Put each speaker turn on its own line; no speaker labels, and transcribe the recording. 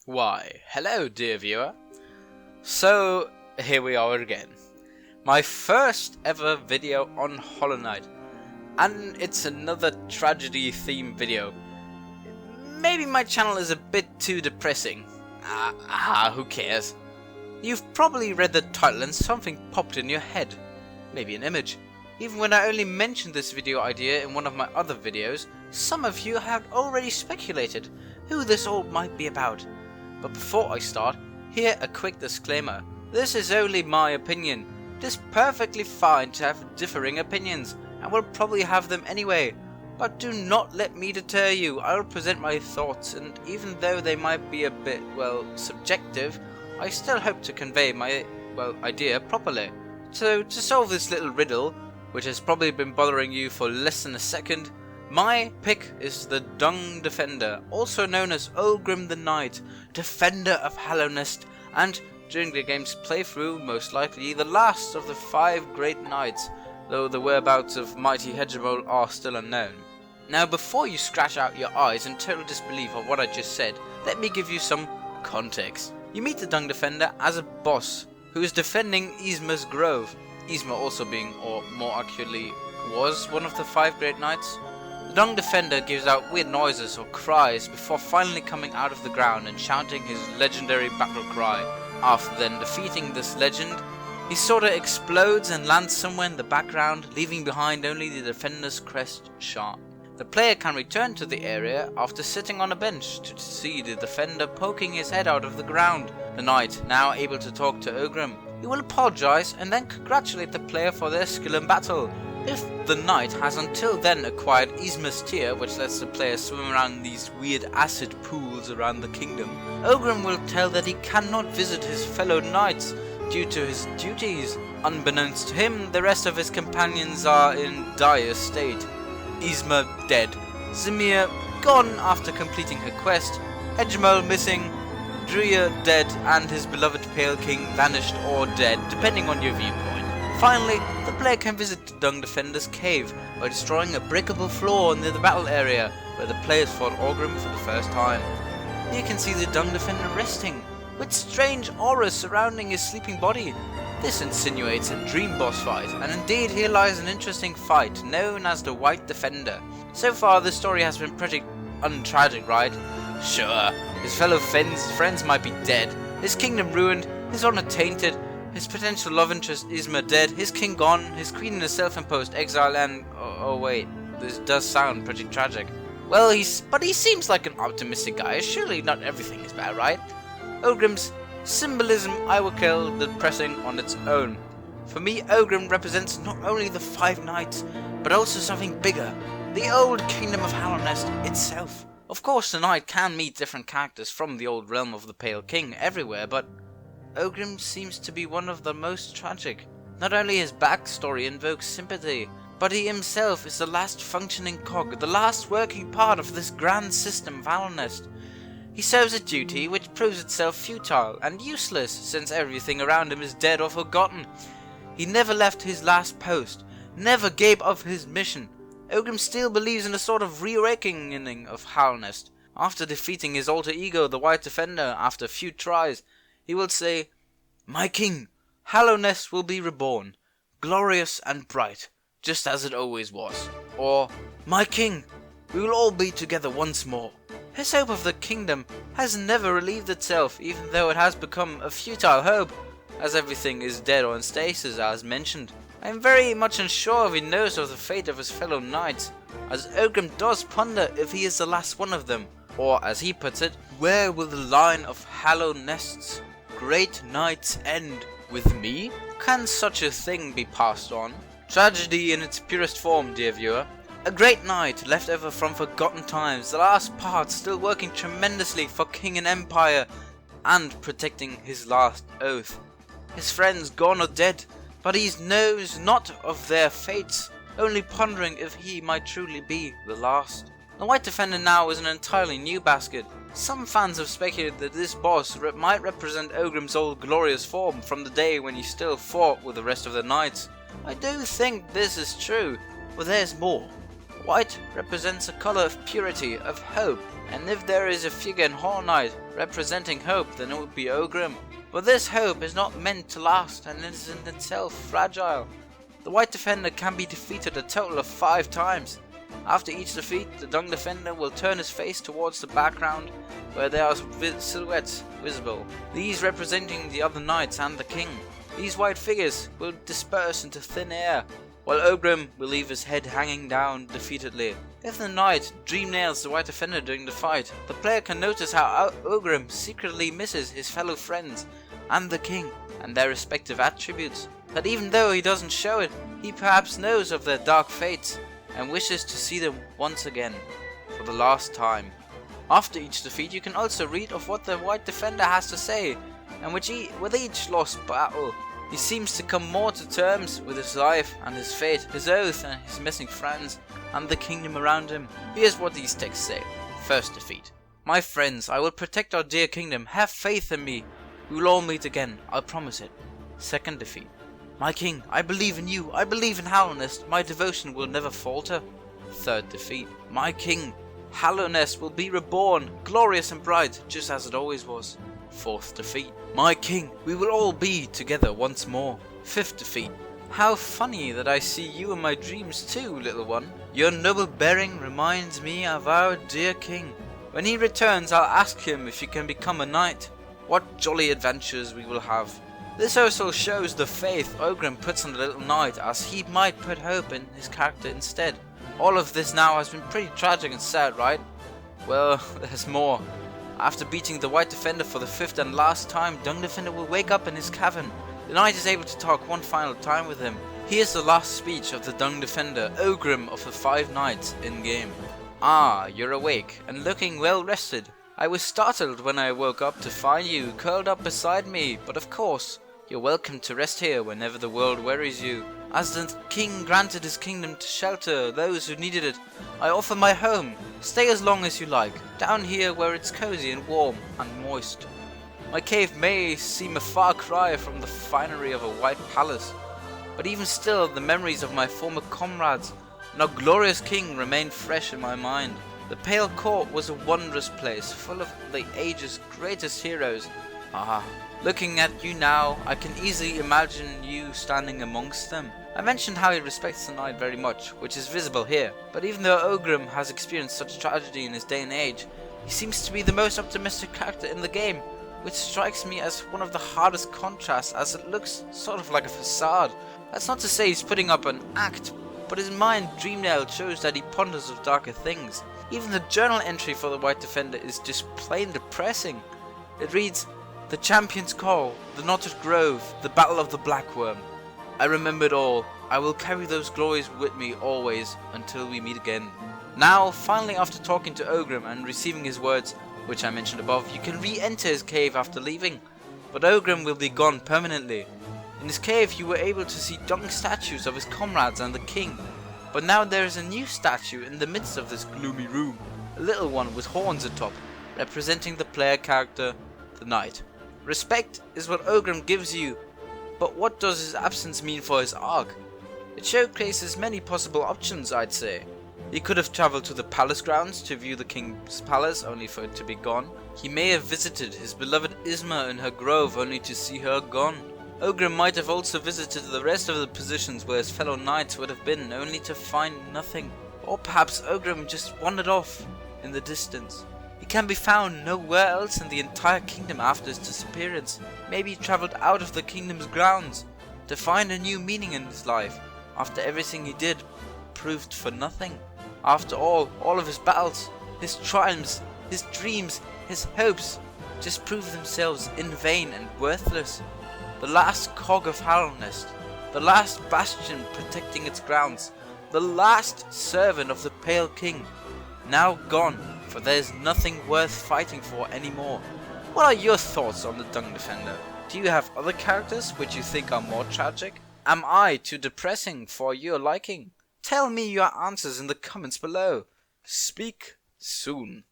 Why, hello dear viewer. So, here we are again. My first ever video on Hollow Knight. And it's another tragedy themed video. Maybe my channel is a bit too depressing. Who cares? You've probably read the title and something popped in your head. Maybe an image. Even when I only mentioned this video idea in one of my other videos, some of you had already speculated who this all might be about. But before I start, here a quick disclaimer. This is only my opinion. It is perfectly fine to have differing opinions, and we'll probably have them anyway. But do not let me deter you. I will present my thoughts, and even though they might be a bit, subjective, I still hope to convey my, idea properly. So, to solve this little riddle, which has probably been bothering you for less than a second, my pick is the Dung Defender, also known as Olgrim the Knight, Defender of Hallownest, and during the game's playthrough, most likely the last of the 5 great knights, though the whereabouts of mighty Hedgemole are still unknown. Now before you scratch out your eyes in total disbelief of what I just said, let me give you some context. You meet the Dung Defender as a boss, who is defending Ysma's Grove, Ysma also being, or more accurately, was one of the 5 great knights. The Dung Defender gives out weird noises or cries before finally coming out of the ground and shouting his legendary battle cry. After then defeating this legend, he sorta explodes and lands somewhere in the background, leaving behind only the Defender's crest shard. The player can return to the area after sitting on a bench to see the Defender poking his head out of the ground. The knight, now able to talk to Olgrim, he will apologize and then congratulate the player for their skill in battle. If the knight has until then acquired Ysma's Tear, which lets the player swim around these weird acid pools around the kingdom, Olgrim will tell that he cannot visit his fellow knights due to his duties. Unbeknownst to him, the rest of his companions are in dire state. Ysma dead, Zemir gone after completing her quest, Hedgemole missing, Druya dead, and his beloved Pale King vanished or dead, depending on your viewpoint. Finally, the player can visit the Dung Defender's cave by destroying a breakable floor near the battle area where the players fought Olgrim for the first time. You can see the Dung Defender resting, with strange auras surrounding his sleeping body. This insinuates a dream boss fight, and indeed here lies an interesting fight known as the White Defender. So far the story has been pretty untragic, right? Sure, his fellow friends might be dead, his kingdom ruined, his honor tainted, his potential love interest Ysma dead, his king gone, his queen in a self-imposed exile, and oh wait, this does sound pretty tragic. Well, but he seems like an optimistic guy. Surely not everything is bad, right? Olgrim's symbolism I will kill depressing on its own. For me, Olgrim represents not only the 5 knights, but also something bigger, the old kingdom of Hallownest itself. Of course, the knight can meet different characters from the old realm of the Pale King everywhere, but Olgrim seems to be one of the most tragic. Not only his backstory invokes sympathy, but he himself is the last functioning cog, the last working part of this grand system of Hallownest. He serves a duty which proves itself futile and useless since everything around him is dead or forgotten. He never left his last post, never gave up his mission. Olgrim still believes in a sort of reawakening of Hallownest. After defeating his alter ego, the White Defender, after a few tries, he will say, "My king, Hallownest will be reborn, glorious and bright, just as it always was." Or, "My king, we will all be together once more." His hope of the kingdom has never relieved itself, even though it has become a futile hope, as everything is dead or in stasis as mentioned. I am very much unsure if he knows of the fate of his fellow knights, as Olgrim does ponder if he is the last one of them, or as he puts it, where will the line of Hallownest's great knights end? With me? Can such a thing be passed on? Tragedy in its purest form, dear viewer. A great knight left over from forgotten times, the last part still working tremendously for king and empire, and protecting his last oath. His friends gone or dead, but he knows not of their fates, only pondering if he might truly be the last. The White Defender now is an entirely new basket. Some fans have speculated that this boss might represent Olgrim's old glorious form from the day when he still fought with the rest of the knights. I do think this is true, but there's more. White represents a color of purity, of hope, and if there is a figure in Hollow Knight representing hope, then it would be Ogrim. But this hope is not meant to last and is in itself fragile. The White Defender can be defeated a total of 5 times. After each defeat, the Dung Defender will turn his face towards the background where there are silhouettes visible, these representing the other knights and the king. These white figures will disperse into thin air, while Ogrim will leave his head hanging down defeatedly. If the knight dream nails the White Defender during the fight, the player can notice how Ogrim secretly misses his fellow friends and the king and their respective attributes. That even though he doesn't show it, he perhaps knows of their dark fates and wishes to see them once again, for the last time. After each defeat, you can also read of what the White Defender has to say, and with each lost battle, he seems to come more to terms with his life and his fate, his oath and his missing friends, and the kingdom around him. Here's what these texts say. First defeat. My friends, I will protect our dear kingdom. Have faith in me. We will all meet again. I'll promise it. Second defeat. My king, I believe in you. I believe in Hallownest. My devotion will never falter. Third defeat. My king, Hallownest will be reborn, glorious and bright, just as it always was. Fourth defeat. My king, we will all be together once more. Fifth defeat. How funny that I see you in my dreams too, little one. Your noble bearing reminds me of our dear king. When he returns, I'll ask him if he can become a knight. What jolly adventures we will have. This also shows the faith Ogrim puts on the little knight, as he might put hope in his character instead. All of this now has been pretty tragic and sad, right? Well, there's more. After beating the White Defender for the 5th and last time, Dung Defender will wake up in his cavern. The knight is able to talk one final time with him. Here's the last speech of the Dung Defender, Ogrim of the 5 Knights in game. Ah, you're awake and looking well rested. I was startled when I woke up to find you curled up beside me, but of course, you're welcome to rest here whenever the world wearies you. As the king granted his kingdom to shelter those who needed it, I offer my home. Stay as long as you like, down here where it's cozy and warm and moist. My cave may seem a far cry from the finery of a white palace, but even still the memories of my former comrades and our glorious king remain fresh in my mind. The Pale Court was a wondrous place, full of the age's greatest heroes. Looking at you now, I can easily imagine you standing amongst them. I mentioned how he respects the knight very much, which is visible here, but even though Ogrim has experienced such tragedy in his day and age, he seems to be the most optimistic character in the game, which strikes me as one of the hardest contrasts, as it looks sort of like a facade. That's not to say he's putting up an act, but his mind Dreamnail shows that he ponders of darker things. Even the journal entry for the White Defender is just plain depressing. It reads, "The Champion's Call, the Knotted Grove, the Battle of the Blackworm. I remember it all. I will carry those glories with me always until we meet again." Now, finally, after talking to Ogrim and receiving his words, which I mentioned above, you can re-enter his cave after leaving, but Ogrim will be gone permanently. In his cave you were able to see dung statues of his comrades and the king, but now there is a new statue in the midst of this gloomy room, a little one with horns atop, representing the player character, the knight. Respect is what Ogrim gives you, but what does his absence mean for his arc? It showcases many possible options, I'd say. He could have travelled to the palace grounds to view the king's palace, only for it to be gone. He may have visited his beloved Isma in her grove, only to see her gone. Ogrim might have also visited the rest of the positions where his fellow knights would have been, only to find nothing. Or perhaps Ogrim just wandered off in the distance. He can be found nowhere else in the entire kingdom after his disappearance. Maybe he travelled out of the kingdom's grounds to find a new meaning in his life, after everything he did proved for nothing. After all of his battles, his triumphs, his dreams, his hopes just proved themselves in vain and worthless. The last cog of Hallownest, the last bastion protecting its grounds, the last servant of the Pale King, now gone, for there is nothing worth fighting for anymore. What are your thoughts on the Dung Defender? Do you have other characters which you think are more tragic? Am I too depressing for your liking? Tell me your answers in the comments below. Speak soon.